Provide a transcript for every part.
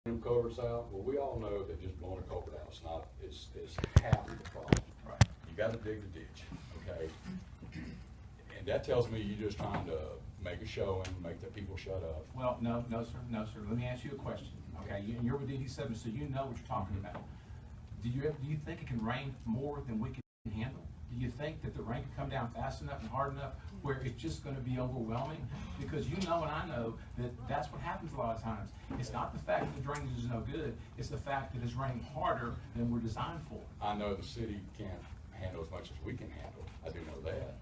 them culverts out, well, we all know that just blowing a culvert out is half of the problem. Right. You gotta dig the ditch, okay? And that tells me you're just trying to make a show and make the people shut up. Well, no, sir. Let me ask you a question, okay? You're with DD7, so you know what you're talking about. Do you think it can rain more than we can handle? Do you think that the rain can come down fast enough and hard enough where it's just going to be overwhelming? Because you know and I know that that's what happens a lot of times. It's not the fact that the drainage is no good, it's the fact that it's raining harder than we're designed for. I know the city can't handle as much as we can handle, I do know that.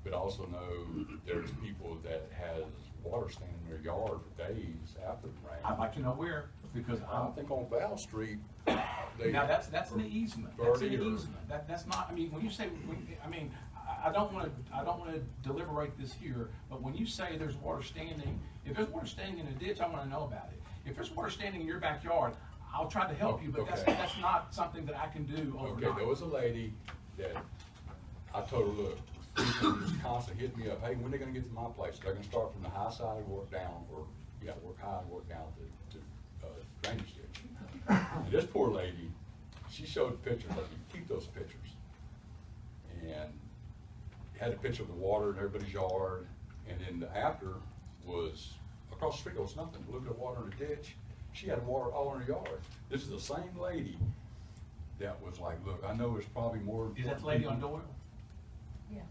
But I also know there's people that has water standing in their yard for days after the rain. I'd like to know where, because I don't think on Val Street, now that's an easement. That's an easement. That's not. I mean, when you say, I don't want to deliberate this here. But when you say there's water standing, if there's water standing in a ditch, I want to know about it. If there's water standing in your backyard, I'll try to help you. But okay. that's not something that I can do overnight. Okay, there was a lady that I told her, look, people just constantly hit me up. Hey, when are they going to get to my place? They're going to start from the high side and work down, or work high and work down to drainage ditch. And this poor lady, she showed pictures. Like, you keep those pictures, and had a picture of the water in everybody's yard. And then the after was across the street. There was nothing. Look at the water in the ditch. She had water all in her yard. This is the same lady that was like, look, I know there's probably more. Is that the lady on Doyle? Yeah.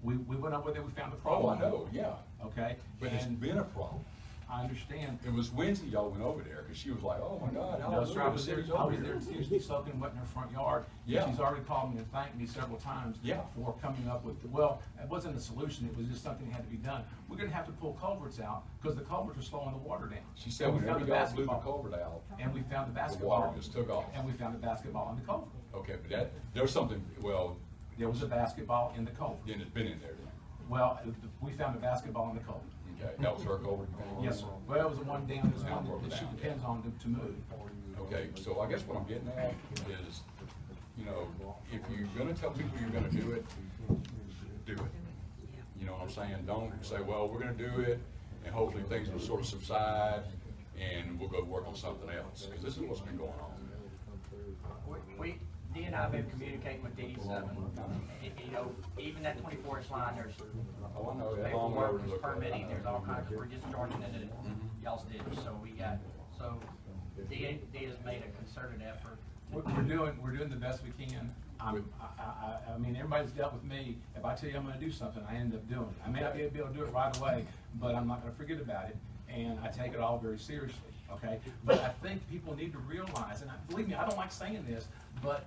We went up with it. We found the Oh, problem. I know, yeah. Okay. But it's been a problem. I understand. It was Wednesday y'all went over there, because she was like, oh my God, No, sir, I was there over here. Tuesday soaking wet in her front yard. Yeah. She's already called me and thanked me several times Yeah. for coming up with, well, it wasn't a solution, it was just something that had to be done. We're gonna have to pull culverts out, because the culverts are slowing the water down. She said And we whenever found the y'all blew the basketball. culvert out, And we found the the basketball. water just took off. And we found the basketball in the culvert. Okay, but there's something, well, There was a basketball in the culvert. then it's been in there then. Well, we found the basketball in the culvert. Okay, that was her culvert? you found? Yes, sir. Well, it was the one down, this one that she depends on to move. Okay, so I guess what I'm getting at is, if you're gonna tell people you're gonna do it, do it. You know what I'm saying? Don't say, well, we're gonna do it, and hopefully things will sort of subside, and we'll go work on something else, because this is what's been going on. Dee and I have been communicating with DD7. Even that 24-inch line, there's Oh, I know, that long paperwork, road to there's look at. permitting, there's all kinds of, we're just charging into y'all's ditch. So Dee has made a concerted effort. We're doing the best we can. I mean, everybody's dealt with me. If I tell you I'm gonna do something, I end up doing it. I may not be able to do it right away, but I'm not gonna forget about it, and I take it all very seriously, okay? But I think people need to realize, and believe me, I don't like saying this, but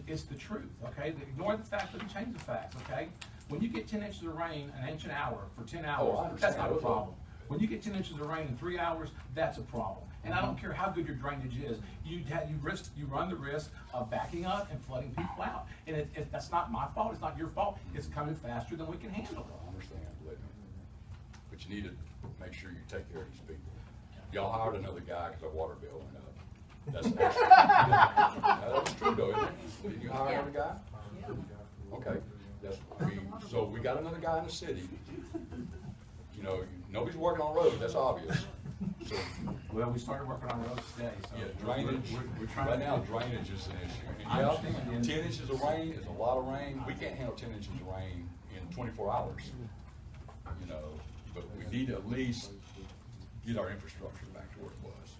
it's the truth, okay? Ignore the facts, doesn't change the facts, okay? When you get 10 inches of rain an inch an hour for 10 hours, I understand. that's not a problem. When you get 10 inches of rain in 3 hours, that's a problem. And I don't care how good your drainage is, you run the risk of backing up and flooding people out. And that's not my fault, it's not your fault, it's coming faster than we can handle. I understand, but you need to make sure you take care of these people. Y'all hired another guy because our water bill went up. That's that's true though, isn't it? Did you hire another guy? Okay, so we got another guy in the city. Nobody's working on roads, that's obvious. So, Well, we started working on roads today, so. yeah, drainage, We're trying right to now do- drainage is an issue. I And understand. 10 inches of rain is a lot of rain. We can't handle 10 inches of rain in 24 hours. But we need to at least get our infrastructure back to where it was.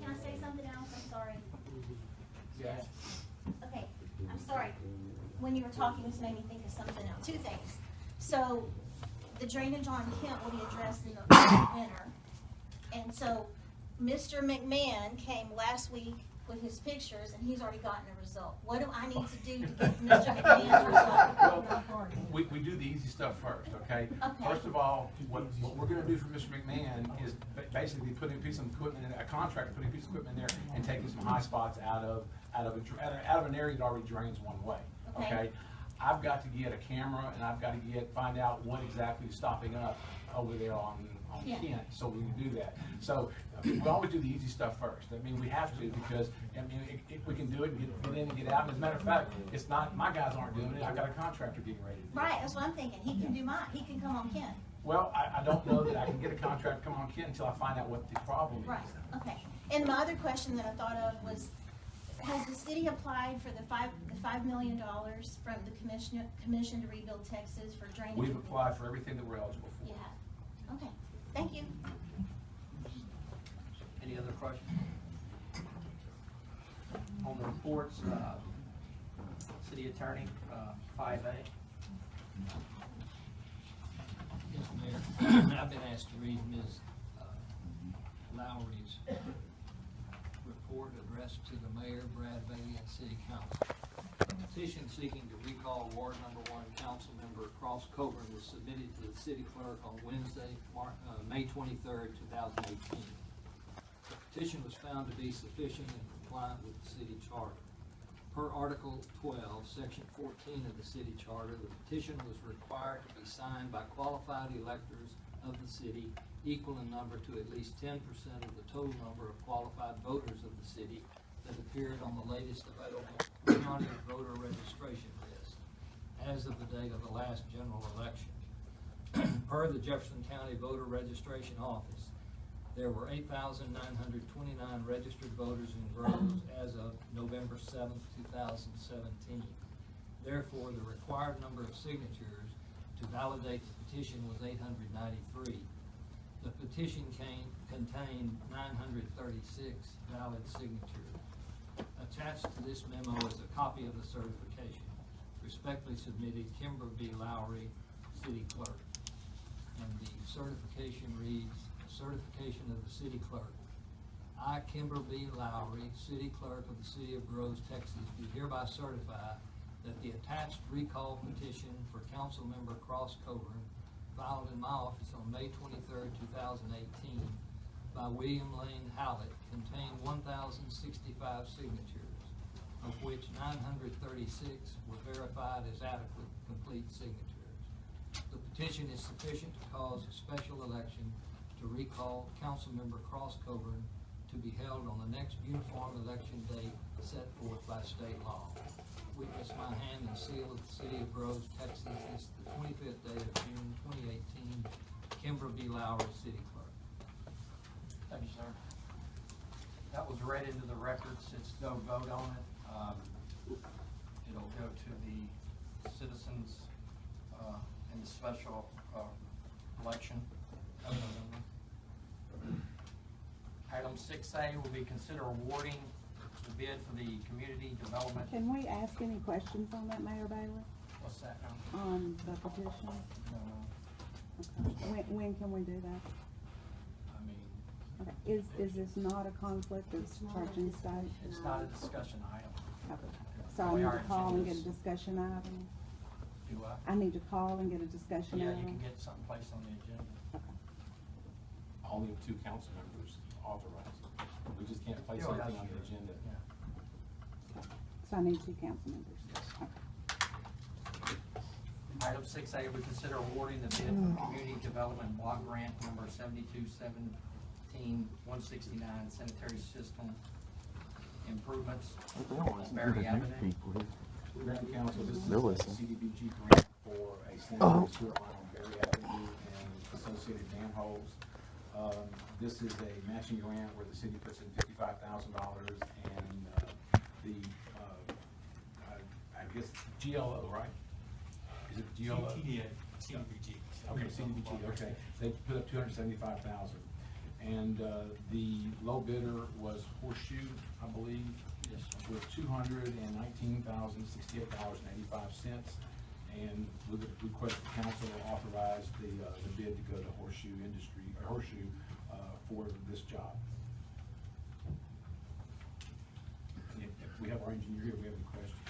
Can I say something else? I'm sorry. Yes. Okay, I'm sorry. When you were talking, this made me think of something else. Two things. So, the drainage on Kent will be addressed in the winter. And so, Mr. McMahon came last week with his pictures, and he's already gotten a result. What do I need to do to get Mr. McMahon's result? Well, we do the easy stuff first, okay? Okay. First of all, what we're gonna do for Mr. McMahon is basically putting a piece of equipment, a contractor putting a piece of equipment in there and taking some high spots out of an area that already drains one way, okay? I've got to get a camera and I've got to find out what exactly is stopping up over there on Kent, so we can do that. So we always do the easy stuff first. I mean, we have to, because if we can do it and get in and get out. And as a matter of fact, it's not, my guys aren't doing it. I've got a contractor getting ready to do it. Right, that's what I'm thinking. He can do mine. He can come on Kent. Well, I don't know that the contract come on Kent until I find out what the problem is. Right, okay. And my other question that I thought of was, has the city applied for the $5 million from the Commission to Rebuild Texas for drainage? We've applied for everything that we're eligible for. You have? Okay, thank you. Any other questions? On the reports, city attorney, 5A. Yes, Mayor. I've been asked to read Ms. Lowry's report addressed to the mayor, Brad Bailey, and city council. A petition seeking to recall Ward Number 1 council member Cross Coburn was submitted to the city clerk on Wednesday, May 23rd, 2018. The petition was found to be sufficient and compliant with the city charter. Per Article 12, Section 14 of the city charter, the petition was required to be signed by qualified electors of the city, equal in number to at least 10% of the total number of qualified voters of the city that appeared on the latest available county voter registration list as of the date of the last general election. Per the Jefferson County Voter Registration Office, there were 8,929 registered voters in Groves as of November 7th, 2017. Therefore, the required number of signatures to validate the petition was 893. The petition contained 936 valid signatures. Attached to this memo is a copy of the certification. Respectfully submitted, Kimber B. Lowry, City Clerk. And the certification reads, certification of the city clerk. I, Kimber B. Lowry, city clerk of the city of Groves, Texas, do hereby certify that the attached recall petition for council member Cross Coburn filed in my office on May 23rd, 2018 by William Lane Howlett contained 1,065 signatures, of which 936 were verified as adequate, complete signatures. The petition is sufficient to cause a special election to recall Councilmember Cross Coburn to be held on the next uniform election date set forth by state law. Witness my hand and seal of the city of Groves, Texas, this the 25th day of June 2018, Kimber B. Lowry, city clerk. Thank you, sir. That was read into the records. It's no vote on it. It'll go to the citizens in the special election of November. Item 6A will be consider awarding the bid for the community development. Can we ask any questions on that, Mayor Bailey? What's that now? On the petition? Okay. When can we do that? I mean, Okay. Is this not a conflict of church and state? it's not a discussion item. Okay. So I need to call and get a discussion item? Do I? I need to call and get a discussion Yeah, item? you can get something placed on the agenda. Okay. Only if 2 council members authorize it. We just can't place Yeah, anything that's on the true. agenda. Yeah. So I need 2 council members? Yes. Okay. Item 6A, we consider awarding the bid for community development block grant number 7217-169 sanitary system improvements. Berry Avenue. Grant Council, this is a They're listening. CDBG grant for a sanitary sewer line on Berry Avenue and associated manholes. This is a matching grant where the city puts in $55,000 and I guess GLO, right? Is it GLO? CDBG. Okay, CDBG, okay. They put up $275,000. And the low bidder was Horseshoe, I believe. Yes, sir. With $219,068.85, and we would request the council to authorize the bid to go to Horseshoe for this job. And if we have our engineer here, we have any questions?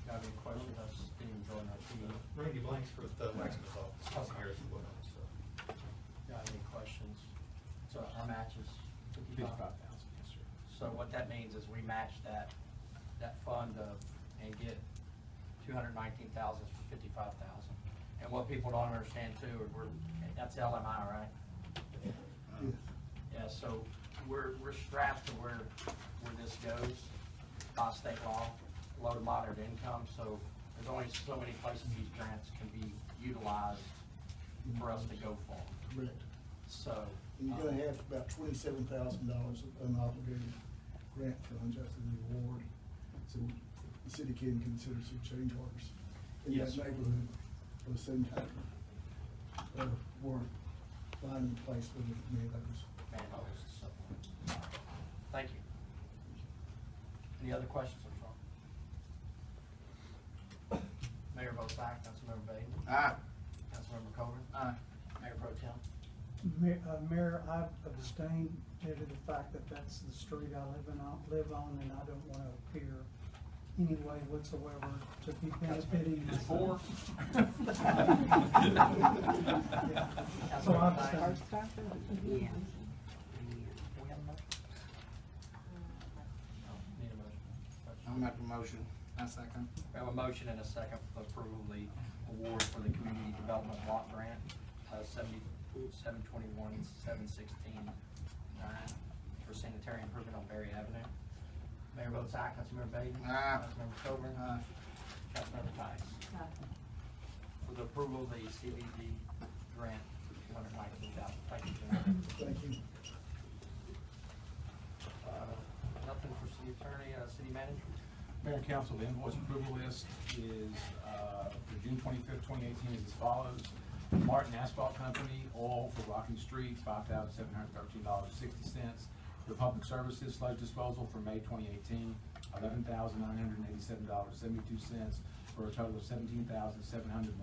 Got any questions? I didn't even join our team. Randy Blanks for the Waxman's office, Council Harrison, so. Got any questions? So our match is 55. $55,000, yes, sir. So what that means is we match that fund and get 219,000 for 55,000. And what people don't understand too, that's LMI, right? Yeah, so we're strapped to where this goes by state law. low to moderate income, so there's only so many places these grants can be utilized for us to go for. Correct. So, And you're gonna have about $27,000 of unobligated grant funds after the award. So the city can consider some change orders in Yes, that sir. neighborhood for the same type of work, line replacement of manholes. manholes and so forth. Thank you. Any other questions, sir? Mayor votes aye. Councilmember Baden? Aye. Councilmember Coburn? Aye. Mayor Pro Tem? Mayor, I abstain due to the fact that that's the street I live on, and I don't want to appear any way whatsoever to be benefiting. Ms. Ford? So I abstain. Yeah. Do we have a motion? No, need a motion. I'll make a motion. I second. We have a motion and a second for approval of the award for the Community Development Block Grant, 721-716-9 for sanitary improvement on Berry Avenue. Mayor votes aye. Councilmember Baden? Aye. Councilmember Coburn? Aye. Councilmember Tice? For the approval of the CBD grant, $219,000. Thank you, Jim. Thank you. Nothing for city attorney, city manager? Mayor and council, the invoice approval list is, for June 25th, 2018 is as follows. Martin Asphalt Company, all for Rocking Street, $5,713.60. For public services, sludge disposal for May 2018, $11,987.72, for a total of $17,701.32.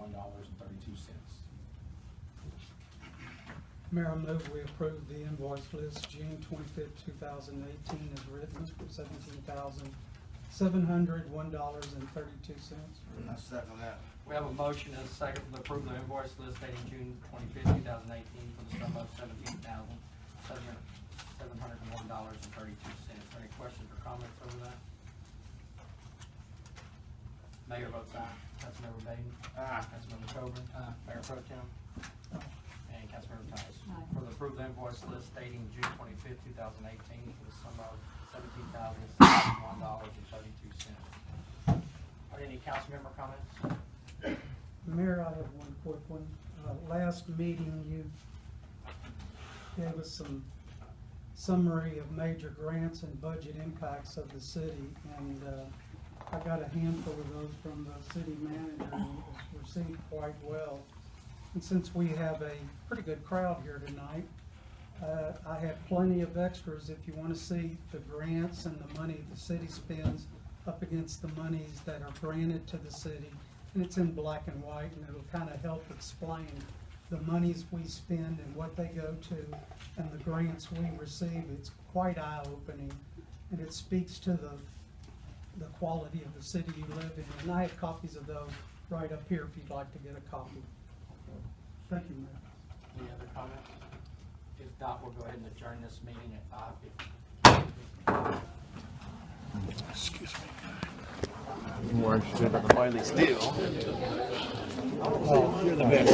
Mayor, I move we approve the invoice list June 25th, 2018 as written for $17,701.32. I second that. We have a motion and a second for the approval of invoice list dating June 25th, 2018 for the sum of $17,701.32. Any questions or comments over that? Mayor votes aye. Councilmember Baden? Aye. Councilmember Coburn? Aye. Mayor Pro Tem? And Councilmember Tice? Aye. For the approved invoice list dating June 25th, 2018 for the sum of $17,701.32. Are there any council member comments? Mayor, I have one quick one. Last meeting, you gave us some summary of major grants and budget impacts of the city, and I got a handful of those from the city manager, and it was received quite well. And since we have a pretty good crowd here tonight, I have plenty of extras if you want to see the grants and the money the city spends up against the monies that are granted to the city. And it's in black and white, and it'll kind of help explain the monies we spend and what they go to and the grants we receive. It's quite eye-opening, and it speaks to the quality of the city you live in. And I have copies of those right up here if you'd like to get a copy. Thank you, Mayor. Any other comments? If not, we'll go ahead and adjourn this meeting at 5:50. Excuse me. More interested about the Miley Steel. Oh, you're the best.